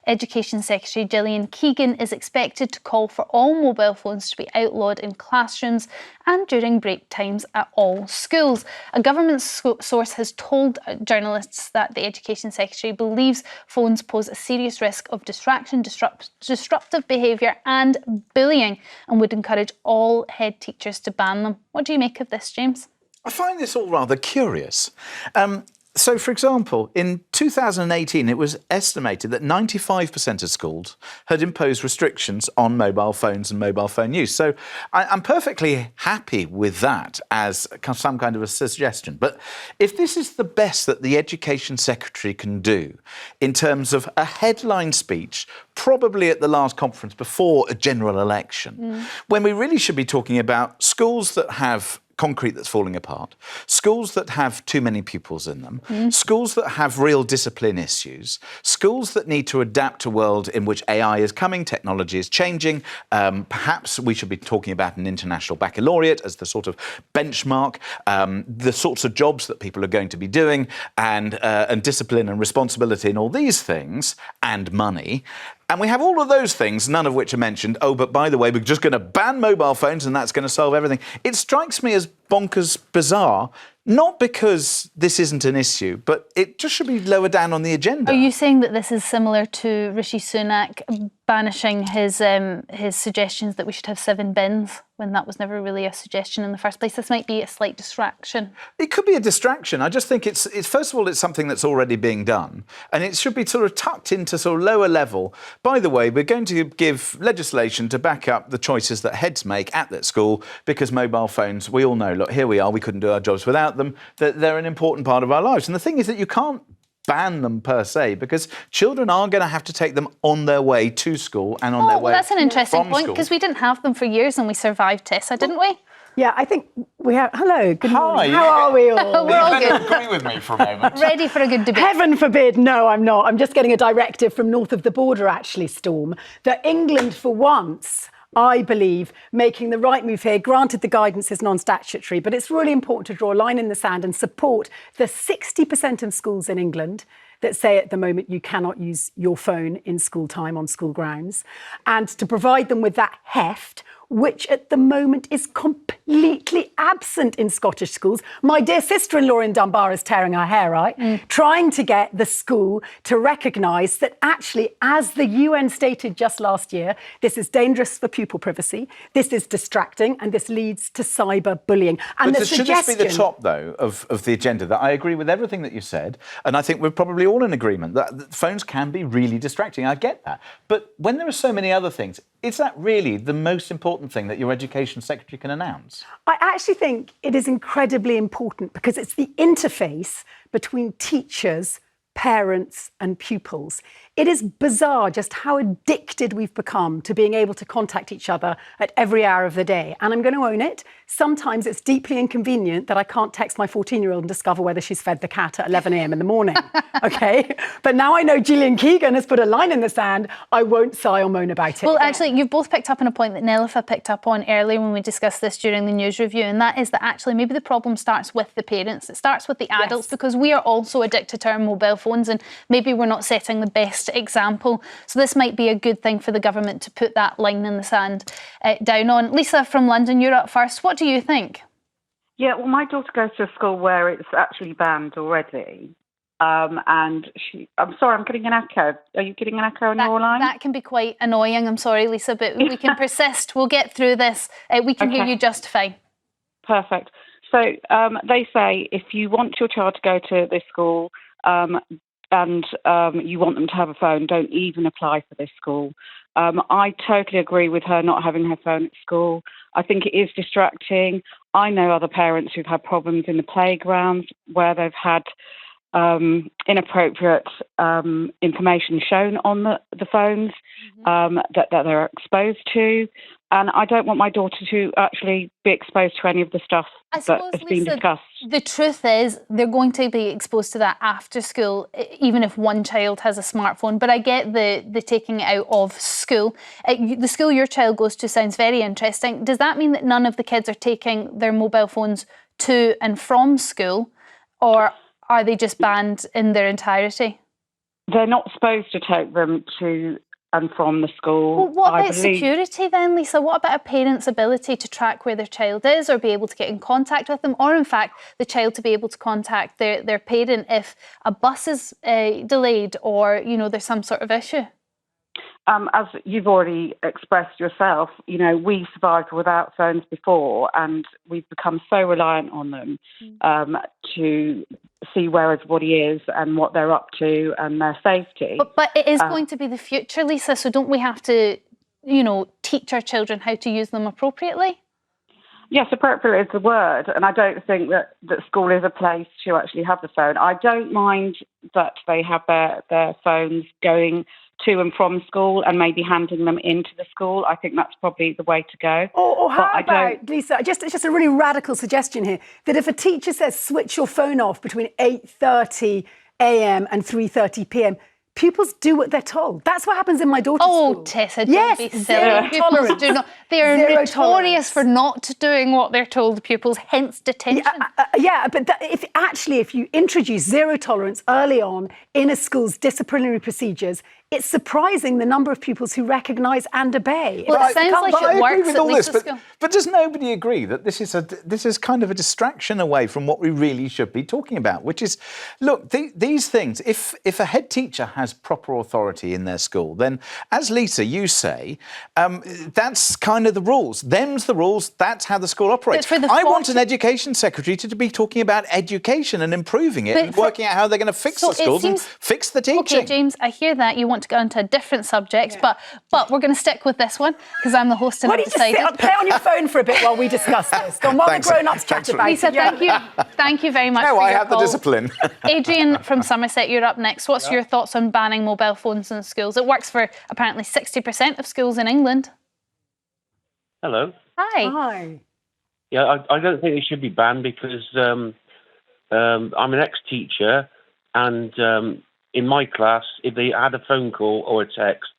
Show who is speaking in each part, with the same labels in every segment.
Speaker 1: Education Secretary Gillian Keegan is expected to call for all mobile phones to be outlawed in classrooms and during break times at all schools. A government source has told journalists that the Education Secretary believes phones pose a serious risk of distraction, disruptive behaviour and bullying, and would encourage all head teachers to ban them. What do you make of this, James?
Speaker 2: I find this all rather curious. So, for example, in 2018, it was estimated that 95% of schools had imposed restrictions on mobile phones and mobile phone use. So I'm perfectly happy with that as some kind of a suggestion. But if this is the best that the Education Secretary can do in terms of a headline speech, probably at the last conference before a general election, when we really should be talking about schools that have concrete that's falling apart, schools that have too many pupils in them, schools that have real discipline issues, schools that need to adapt to a world in which AI is coming, technology is changing. Perhaps we should be talking about an international baccalaureate as the sort of benchmark, the sorts of jobs that people are going to be doing, and discipline and responsibility and all these things, and money. And we have all of those things, none of which are mentioned. Oh, but by the way, we're just going to ban mobile phones and that's going to solve everything. It strikes me as bonkers bizarre, not because this isn't an issue, but it just should be lower down on the agenda.
Speaker 1: Are you saying that this is similar to Rishi Sunak banishing his suggestions that we should have 7 bins when that was never really a suggestion in the first place? This might be a slight distraction.
Speaker 2: It could be a distraction. I just think it's first of all, it's something that's already being done, and it should be sort of tucked into sort of lower level. By the way, we're going to give legislation to back up the choices that heads make at that school, because mobile phones, we all know, look, here we are, we couldn't do our jobs without them, that they're an important part of our lives. And the thing is that you can't ban them per se, because children are going to have to take them on their way to school and on their way from school.
Speaker 1: That's an interesting point, because we didn't have them for years and we survived, Tessa, didn't we?
Speaker 3: Yeah, I think we have... Hello, good morning. How are we all?
Speaker 1: We're all good.
Speaker 2: Agree with me for a moment.
Speaker 1: Ready for a good debate.
Speaker 3: Heaven forbid, no, I'm not. I'm just getting a directive from north of the border, actually, Storm, that England, for once, I believe, making the right move here. Granted, the guidance is non-statutory, but it's really important to draw a line in the sand and support the 60% of schools in England that say at the moment you cannot use your phone in school time on school grounds, and to provide them with that heft, which at the moment is completely absent in Scottish schools. My dear sister-in-law in Dunbar is tearing her hair out, trying to get the school to recognise that actually, as the UN stated just last year, this is dangerous for pupil privacy, this is distracting, and this leads to cyber-bullying. And
Speaker 2: but should this be the top, though, of the agenda? That I agree with everything that you said, and I think we're probably all in agreement that phones can be really distracting. I get that. But when there are so many other things, is that really the most important thing that your Education Secretary can announce?
Speaker 3: I actually think it is incredibly important, because it's the interface between teachers, parents and pupils. It is bizarre just how addicted we've become to being able to contact each other at every hour of the day. And I'm going to own it. Sometimes it's deeply inconvenient that I can't text my 14-year-old and discover whether she's fed the cat at 11 a.m. in the morning. OK? But now I know Gillian Keegan has put a line in the sand. I won't sigh or moan about it.
Speaker 1: Well, actually, you've both picked up on a point that Nelifa picked up on earlier when we discussed this during the news review, and that is that actually maybe the problem starts with the parents. It starts with the adults, because we are also addicted to our mobile phones, and maybe we're not setting the best example. So this might be a good thing for the government to put that line in the sand down on. Lisa from London, you're up first. What do you think?
Speaker 4: Yeah, well, my daughter goes to a school where it's actually banned already. And I'm sorry, I'm getting an echo. Are you getting an echo on your line?
Speaker 1: That can be quite annoying. I'm sorry, Lisa, but we can persist. We'll get through this. We can hear you just fine.
Speaker 4: Perfect. So they say if you want your child to go to this school, and you want them to have a phone, don't even apply for this school. I totally agree with her not having her phone at school. I think it is distracting. I know other parents who've had problems in the playgrounds where they've had inappropriate information shown on the phones that they're exposed to. And I don't want my daughter to actually be exposed to any of the stuff that has been discussed.
Speaker 1: The truth is they're going to be exposed to that after school, even if one child has a smartphone. But I get the taking it out of school. The school your child goes to sounds very interesting. Does that mean that none of the kids are taking their mobile phones to and from school, or are they just banned in their entirety?
Speaker 4: They're not supposed to take them to and from the school.
Speaker 1: Well, what about security then, Lisa? What about a parent's ability to track where their child is or be able to get in contact with them, or in fact the child to be able to contact their parent if a bus is delayed or, there's some sort of issue?
Speaker 4: As you've already expressed yourself, we survived without phones before, and we've become so reliant on them to see where everybody is and what they're up to and their safety.
Speaker 1: But it is going to be the future, Lisa, so don't we have to, teach our children how to use them appropriately?
Speaker 4: Yes, appropriate is the word, and I don't think that school is a place to actually have the phone. I don't mind that they have their phones going to and from school and maybe handing them into the school. I think that's probably the way to go.
Speaker 3: Or how about, Lisa, it's just a really radical suggestion here, that if a teacher says switch your phone off between 8:30 a.m. and 3:30 p.m, pupils do what they're told. That's what happens in my daughter's school.
Speaker 1: Oh, Tessa, don't be silly. Pupils do not. They are notorious for not doing what they're told, pupils, hence detention.
Speaker 3: But if you introduce zero tolerance early on in a school's disciplinary procedures, it's surprising the number of pupils who recognise and obey.
Speaker 1: Well, it sounds like it works at Lisa's school.
Speaker 2: But does nobody agree that this is kind of a distraction away from what we really should be talking about, which is, look, these things, if a head teacher has proper authority in their school, then, as Lisa, you say, that's kind of the rules. Them's the rules. That's how the school operates. I want an education secretary to be talking about education and improving it and working out how they're going to fix the schools and fix the teaching.
Speaker 1: OK, James, I hear that. You want to go into a different subject, but we're going to stick with this one because I'm the host and I've decided.
Speaker 3: Why don't you just play on your phone for a bit while we discuss this? Go on, while the grown-ups chat about it.
Speaker 1: Lisa, thank you very much for your
Speaker 2: I have the discipline.
Speaker 1: Adrian from Somerset, you're up next. What's your thoughts on banning mobile phones in schools? It works for apparently 60% of schools in England.
Speaker 5: Hello.
Speaker 1: Hi.
Speaker 5: Yeah, I don't think it should be banned because I'm an ex-teacher, and in my class, if they had a phone call or a text,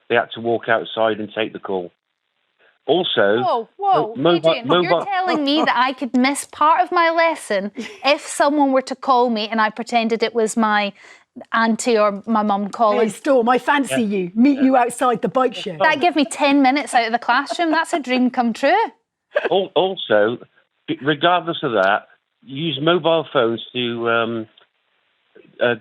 Speaker 5: they had to walk outside and take the call. Also,
Speaker 1: Adrian, you're telling me that I could miss part of my lesson if someone were to call me and I pretended it was my auntie or my mum calling?
Speaker 3: Hey, Storm, I fancy you. Meet you outside the bike shed.
Speaker 1: That give me 10 minutes out of the classroom. That's a dream come true.
Speaker 5: Also, regardless of that, use mobile phones to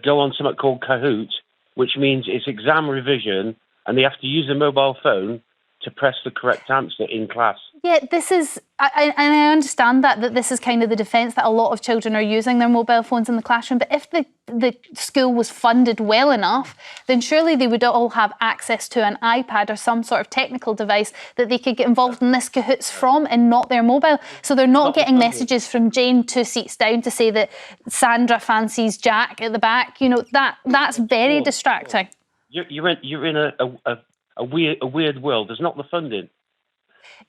Speaker 5: go on something called Kahoot, which means it's exam revision, and they have to use a mobile phone to press the correct answer in class.
Speaker 1: Yeah, this is, and I understand that this is kind of the defence that a lot of children are using their mobile phones in the classroom, but if the school was funded well enough, then surely they would all have access to an iPad or some sort of technical device that they could get involved in this Kahoots from and not their mobile. So they're not getting messages from Jane 2 seats down to say that Sandra fancies Jack at the back. That's very distracting.
Speaker 5: You're in a weird world. There's not the funding.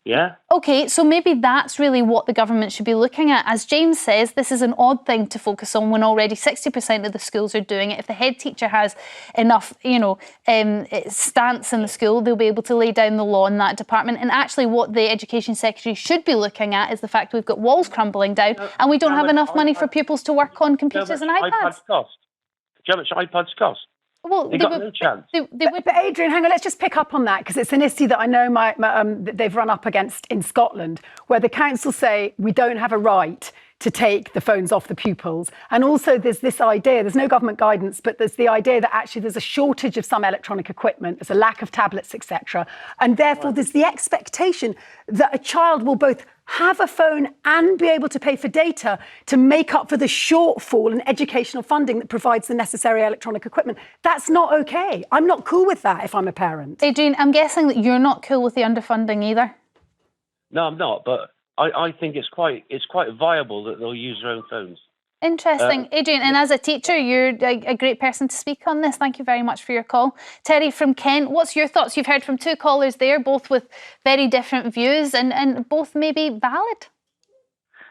Speaker 5: Yeah?
Speaker 1: OK, so maybe that's really what the government should be looking at. As James says, this is an odd thing to focus on when already 60% of the schools are doing it. If the head teacher has enough, stance in the school, they'll be able to lay down the law in that department. And actually what the Education Secretary should be looking at is the fact we've got walls crumbling down and we don't have enough money for pupils to work on computers and iPads.
Speaker 5: Do you know how much iPads cost?
Speaker 1: Well,
Speaker 5: they got no chance.
Speaker 3: But Adrian, hang on, let's just pick up on that because it's an issue that I know they've run up against in Scotland, where the council say we don't have a right to take the phones off the pupils. And also there's this idea, there's no government guidance, but there's the idea that actually there's a shortage of some electronic equipment, there's a lack of tablets, etc. And therefore there's the expectation that a child will both have a phone and be able to pay for data to make up for the shortfall in educational funding that provides the necessary electronic equipment. That's not OK. I'm not cool with that if I'm a parent.
Speaker 1: Adrian, I'm guessing that you're not cool with the underfunding either.
Speaker 5: No, I'm not, but I think it's quite viable that they'll use their own phones.
Speaker 1: Interesting. Adrian, and as a teacher, you're a great person to speak on this. Thank you very much for your call. Terry from Kent, what's your thoughts? You've heard from two callers there, both with very different views and both maybe valid.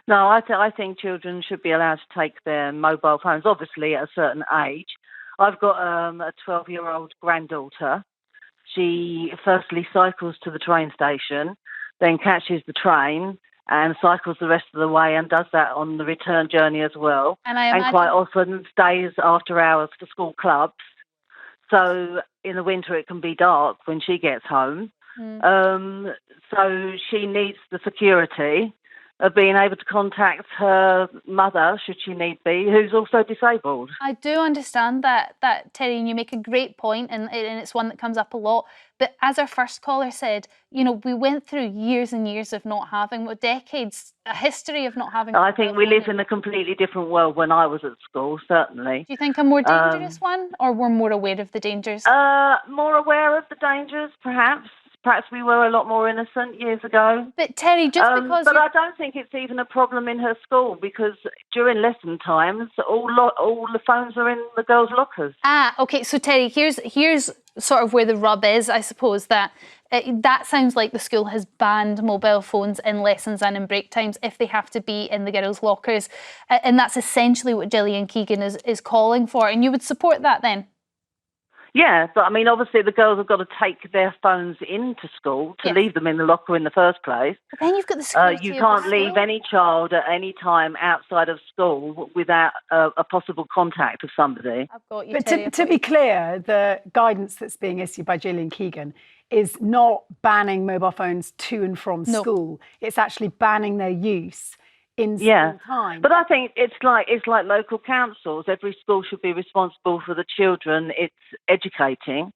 Speaker 6: No, I think children should be allowed to take their mobile phones, obviously at a certain age. I've got a 12-year-old granddaughter. She firstly cycles to the train station, then catches the train and cycles the rest of the way and does that on the return journey as well. And quite often stays after hours for school clubs. So in the winter it can be dark when she gets home. So she needs the security of being able to contact her mother, should she need be, who's also disabled.
Speaker 1: I do understand that, Terry, and you make a great point, and it's one that comes up a lot. But as our first caller said, you know, we went through years and years of not having, decades, a history of not having.
Speaker 6: I think we live in a completely different world when I was at school, certainly.
Speaker 1: Do you think a more dangerous one, or we're more aware of the dangers?
Speaker 6: More aware of the dangers, perhaps. Perhaps we were a lot more innocent years ago.
Speaker 1: But Terry, just because...
Speaker 6: But I don't think it's even a problem in her school, because during lesson times, all the phones are in the girls' lockers.
Speaker 1: Okay. So Terry, here's sort of where the rub is, I suppose, that sounds like the school has banned mobile phones in lessons and in break times if they have to be in the girls' lockers. And that's essentially what Gillian Keegan is calling for. And you would support that then?
Speaker 6: Yeah, but I mean, obviously the girls have got to take their phones into school to leave them in the locker in the first place.
Speaker 1: But then you've got the security.
Speaker 6: You can't leave any child at any time outside of school without a possible contact of somebody.
Speaker 1: I've got you,
Speaker 3: But
Speaker 1: Terry,
Speaker 3: to be clear, the guidance that's being issued by Gillian Keegan is not banning mobile phones to and from school. It's actually banning their use in school time.
Speaker 6: But I think it's like local councils. Every school should be responsible for the children it's educating.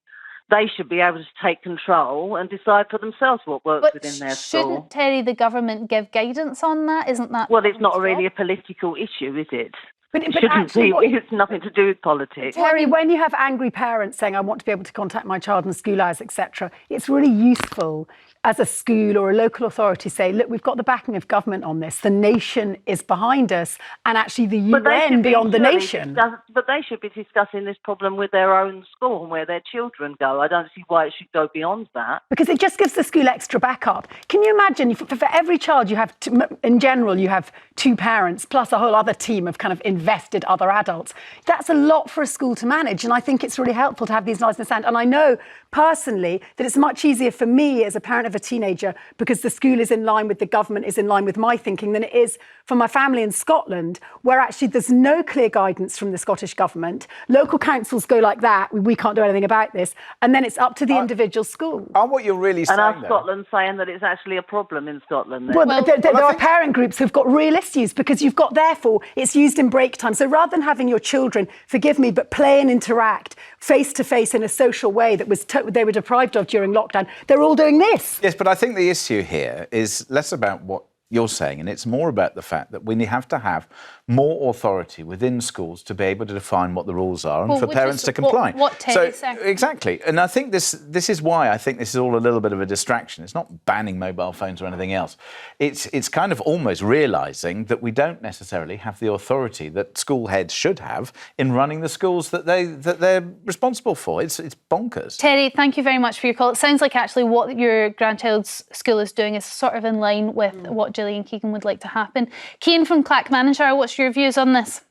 Speaker 6: They should be able to take control and decide for themselves what works within their school.
Speaker 1: Shouldn't, Terry, the government give guidance on that? Isn't that...
Speaker 6: Well, it's not really a political issue, is it?
Speaker 3: But
Speaker 6: Actually, it's nothing to do with politics.
Speaker 3: Terry, when you have angry parents saying, I want to be able to contact my child in school hours, etc., it's really useful as a school or a local authority say, look, we've got the backing of government on this. The nation is behind us, and actually the UN beyond the nation.
Speaker 6: But they should be discussing this problem with their own school and where their children go. I don't see why it should go beyond that.
Speaker 3: Because it just gives the school extra backup. Can you imagine, for every child you have, in general, you have 2 parents plus a whole other team of kind of invested other adults. That's a lot for a school to manage, and I think it's really helpful to have these lines in the sand. And I know personally that it's much easier for me as a parent of a teenager, because the school is in line with the government, is in line with my thinking, than it is for my family in Scotland, where actually there's no clear guidance from the Scottish government. Local councils go like that, we can't do anything about this, and then it's up to the individual school.
Speaker 2: What you're really saying,
Speaker 6: and Scotland saying that it's actually a problem in Scotland. Then.
Speaker 3: Well, there are parent groups who've got real issues, because you've got, therefore, it's used in break time. So rather than having your children, forgive me, but play and interact face-to-face in a social way that was they were deprived of during lockdown, they're all doing this.
Speaker 2: Yes, but I think the issue here is less about what you're saying, and it's more about the fact that we have to have more authority within schools to be able to define what the rules are and for parents to comply.
Speaker 1: What Terry said.
Speaker 2: Exactly. And I think this is why I think this is all a little bit of a distraction. It's not banning mobile phones or anything else. It's kind of almost realising that we don't necessarily have the authority that school heads should have in running the schools that they're responsible for. It's bonkers.
Speaker 1: Terry, thank you very much for your call. It sounds like actually what your grandchild's school is doing is sort of in line with what Gillian Keegan would like to happen. Cian from Clackmannanshire, what's your views on this?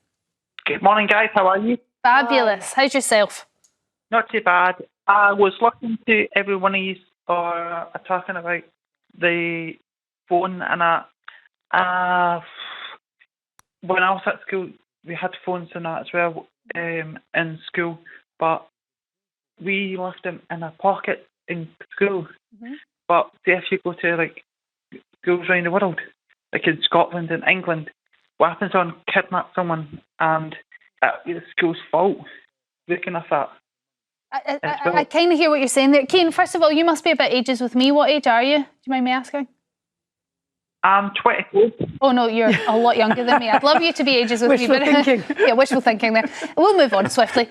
Speaker 7: Good morning, guys. How are you?
Speaker 1: Fabulous. How's yourself?
Speaker 7: Not too bad. I was listening to every one of you talking about the phone and that. When I was at school, we had phones and that as well in school, but we left them in a pocket in school. Mm-hmm. But see, if you go to like schools around the world, like in Scotland and England, what happens when kidnap someone and that be the school's fault? Looking at that.
Speaker 1: I kind of hear what you're saying there. Cian, first of all, you must be about ages with me. What age are you? Do you mind me asking?
Speaker 7: I'm 24.
Speaker 1: Oh, no, you're a lot younger than me. I'd love you to be ages with me.
Speaker 3: Wishful thinking.
Speaker 1: Yeah, wishful thinking there. We'll move on swiftly.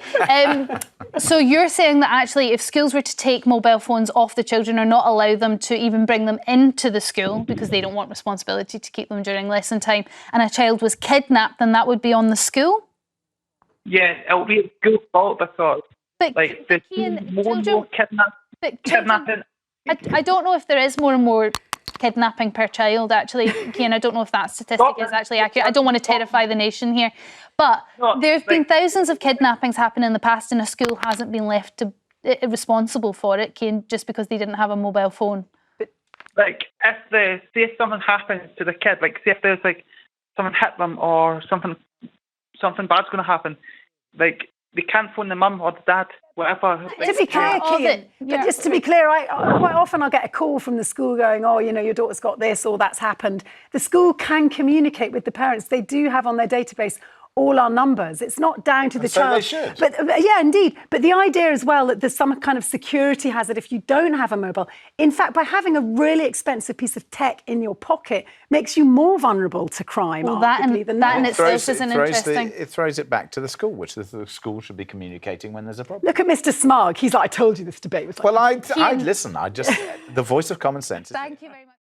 Speaker 1: So you're saying that actually if schools were to take mobile phones off the children or not allow them to even bring them into the school because they don't want responsibility to keep them during lesson time, and a child was kidnapped, then that would be on the school?
Speaker 7: Yeah, it'll be a school's fault because there's
Speaker 1: Cian,
Speaker 7: more and more kidnapping.
Speaker 1: I don't know if there is more and more kidnapping per child, actually. Cian, I don't know if that statistic is actually accurate. I don't want to terrify the nation here. But there have been thousands of kidnappings happen in the past, and a school hasn't been left responsible for it, Cian, just because they didn't have a mobile phone.
Speaker 7: Like, if something happens to the kid, like, say if there's, like, someone hit them or something bad's going to happen, like, they can't phone the mum or the dad, whatever.
Speaker 3: To be clear, Keegan, but just to be clear, I quite often I'll get a call from the school going, oh, you know, your daughter's got this or that's happened. The school can communicate with the parents. They do have on their database all our numbers. It's not down to the child.
Speaker 2: They should.
Speaker 3: But yeah, indeed. But the idea as well that there's some kind of security hazard if you don't have a mobile. In fact, by having a really expensive piece of tech in your pocket makes you more vulnerable to crime.
Speaker 1: Well, that in itself is an interesting.
Speaker 2: It throws it back to the school, which the school should be communicating when there's a problem.
Speaker 3: Look at Mr. Smug. He's like, I told you this debate was like.
Speaker 2: Well, I'd listen. The voice of common sense.
Speaker 1: Thank you very much.